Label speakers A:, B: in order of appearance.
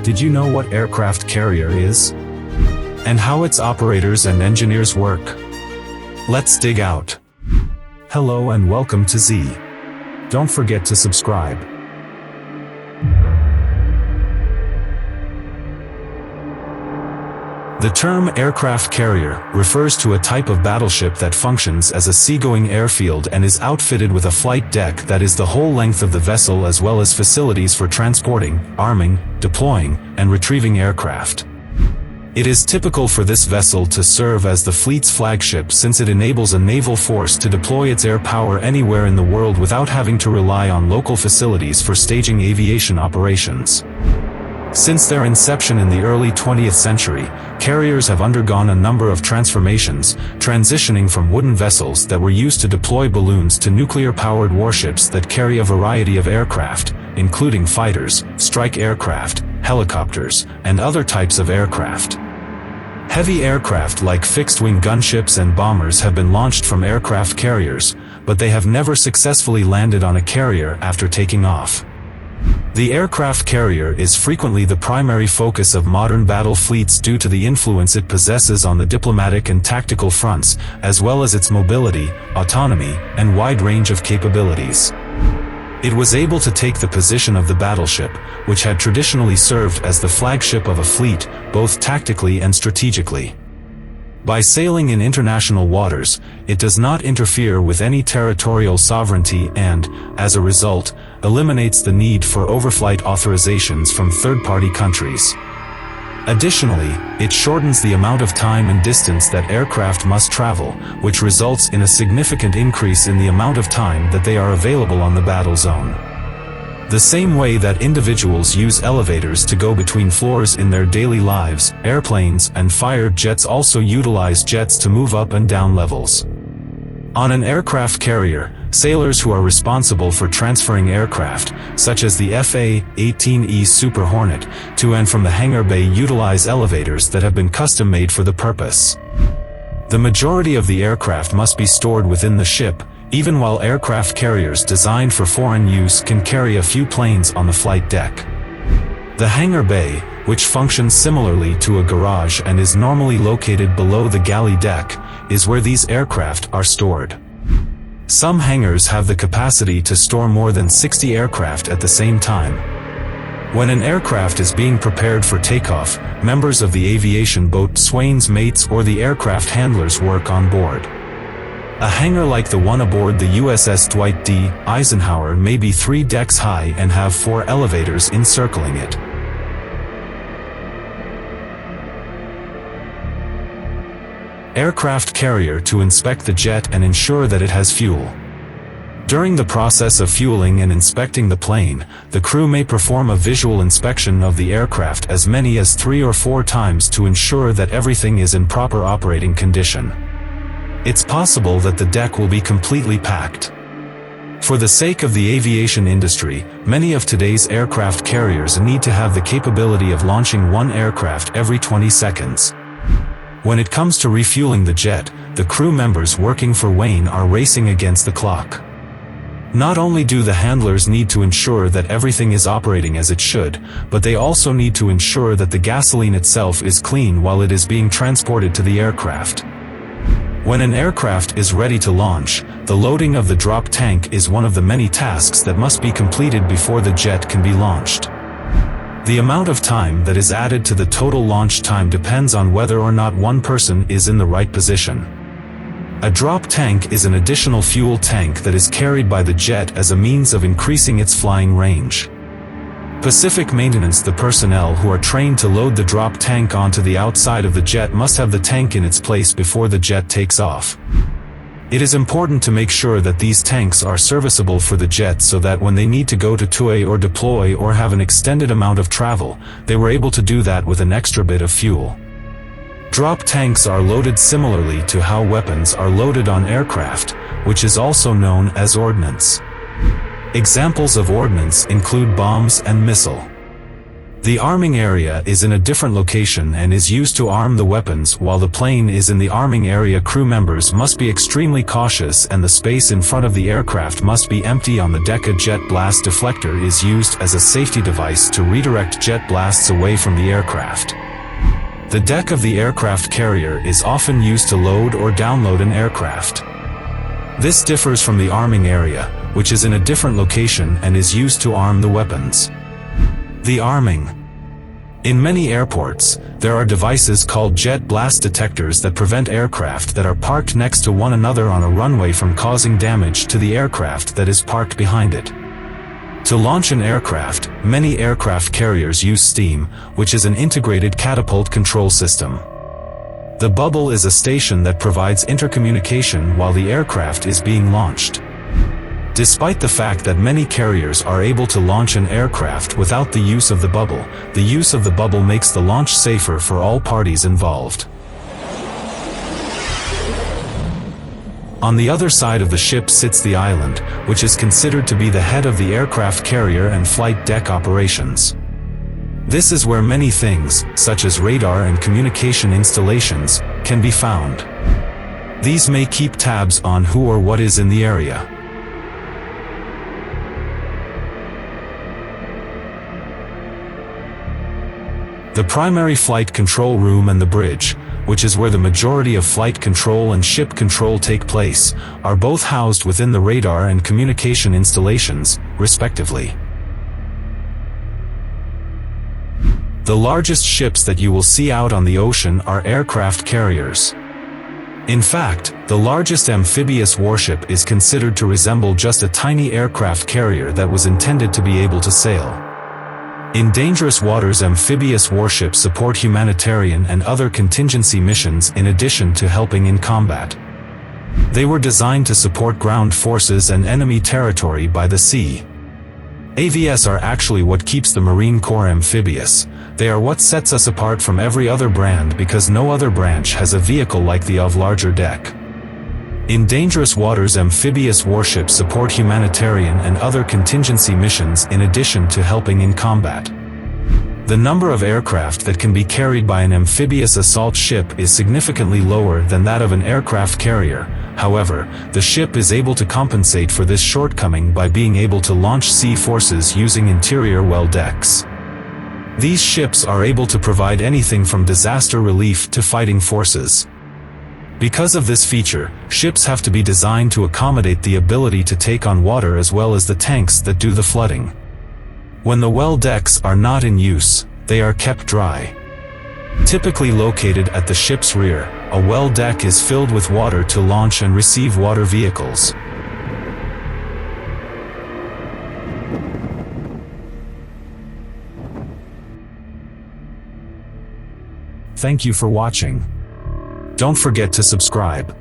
A: Did you know what aircraft carrier is? And how its operators and engineers work? Let's dig out. Hello and welcome to Z. Don't forget to subscribe. The term aircraft carrier refers to a type of battleship that functions as a seagoing airfield and is outfitted with a flight deck that is the whole length of the vessel, as well as facilities for transporting, arming, deploying, and retrieving aircraft. It is typical for this vessel to serve as the fleet's flagship, since it enables a naval force to deploy its air power anywhere in the world without having to rely on local facilities for staging aviation operations. Since their inception in the early 20th century, carriers have undergone a number of transformations, transitioning from wooden vessels that were used to deploy balloons to nuclear-powered warships that carry a variety of aircraft, including fighters, strike aircraft, helicopters, and other types of aircraft. Heavy aircraft like fixed-wing gunships and bombers have been launched from aircraft carriers, but they have never successfully landed on a carrier after taking off. The aircraft carrier is frequently the primary focus of modern battle fleets due to the influence it possesses on the diplomatic and tactical fronts, as well as its mobility, autonomy, and wide range of capabilities. It was able to take the position of the battleship, which had traditionally served as the flagship of a fleet, both tactically and strategically. By sailing in international waters, it does not interfere with any territorial sovereignty and, as a result, eliminates the need for overflight authorizations from third-party countries. Additionally, it shortens the amount of time and distance that aircraft must travel, which results in a significant increase in the amount of time that they are available on the battle zone. The same way that individuals use elevators to go between floors in their daily lives, airplanes and fighter jets also utilize jets to move up and down levels. On an aircraft carrier, sailors who are responsible for transferring aircraft, such as the FA-18E Super Hornet, to and from the Hangar Bay utilize elevators that have been custom-made for the purpose. The majority of the aircraft must be stored within the ship, even while aircraft carriers designed for foreign use can carry a few planes on the flight deck. The Hangar Bay, which functions similarly to a garage and is normally located below the galley deck, is where these aircraft are stored. Some hangars have the capacity to store more than 60 aircraft at the same time. When an aircraft is being prepared for takeoff, members of the aviation boat swain's mates or the aircraft handlers work on board. A hangar like the one aboard the USS Dwight D. Eisenhower may be 3 decks high and have 4 elevators encircling it. Aircraft carrier to inspect the jet and ensure that it has fuel. During the process of fueling and inspecting the plane, the crew may perform a visual inspection of the aircraft as many as 3 or 4 times to ensure that everything is in proper operating condition. It's possible that the deck will be completely packed. For the sake of the aviation industry, many of today's aircraft carriers need to have the capability of launching 1 aircraft every 20 seconds. When it comes to refueling the jet, the crew members working for Wayne are racing against the clock. Not only do the handlers need to ensure that everything is operating as it should, but they also need to ensure that the gasoline itself is clean while it is being transported to the aircraft. When an aircraft is ready to launch, the loading of the drop tank is one of the many tasks that must be completed before the jet can be launched. The amount of time that is added to the total launch time depends on whether or not one person is in the right position. A drop tank is an additional fuel tank that is carried by the jet as a means of increasing its flying range. Pacific Maintenance, the personnel who are trained to load the drop tank onto the outside of the jet, must have the tank in its place before the jet takes off. It is important to make sure that these tanks are serviceable for the jet so that when they need to go to tow or deploy or have an extended amount of travel, they were able to do that with an extra bit of fuel. Drop tanks are loaded similarly to how weapons are loaded on aircraft, which is also known as ordnance. Examples of ordnance include bombs and missile. The arming area is in a different location and is used to arm the weapons. While the plane is in the arming area, crew members must be extremely cautious and the space in front of the aircraft must be empty. On the deck, a jet blast deflector is used as a safety device to redirect jet blasts away from the aircraft. The deck of the aircraft carrier is often used to load or download an aircraft. This differs from the arming area, which is in a different location and is used to arm the weapons. The arming. In many airports, there are devices called jet blast detectors that prevent aircraft that are parked next to one another on a runway from causing damage to the aircraft that is parked behind it. To launch an aircraft, many aircraft carriers use steam, which is an integrated catapult control system. The bubble is a station that provides intercommunication while the aircraft is being launched. Despite the fact that many carriers are able to launch an aircraft without the use of the use of the bubble makes the launch safer for all parties involved. On the other side of the ship sits the island, which is considered to be the head of the aircraft carrier and flight deck operations. This is where many things, such as radar and communication installations, can be found. These may keep tabs on who or what is in the area. The primary flight control room and the bridge, which is where the majority of flight control and ship control take place, are both housed within the radar and communication installations, respectively. The largest ships that you will see out on the ocean are aircraft carriers. In fact, the largest amphibious warship is considered to resemble just a tiny aircraft carrier that was intended to be able to sail. In dangerous waters, amphibious warships support humanitarian and other contingency missions in addition to helping in combat. They were designed to support ground forces and enemy territory by the sea. AVS are actually what keeps the Marine Corps amphibious. They are what sets us apart from every other brand because no other branch has a vehicle like the of larger deck. In dangerous waters, amphibious warships support humanitarian and other contingency missions in addition to helping in combat. The number of aircraft that can be carried by an amphibious assault ship is significantly lower than that of an aircraft carrier. However, the ship is able to compensate for this shortcoming by being able to launch sea forces using interior well decks. These ships are able to provide anything from disaster relief to fighting forces. Because of this feature, ships have to be designed to accommodate the ability to take on water as well as the tanks that do the flooding. When the well decks are not in use, they are kept dry. Typically located at the ship's rear, a well deck is filled with water to launch and receive water vehicles. Thank you for watching. Don't forget to subscribe.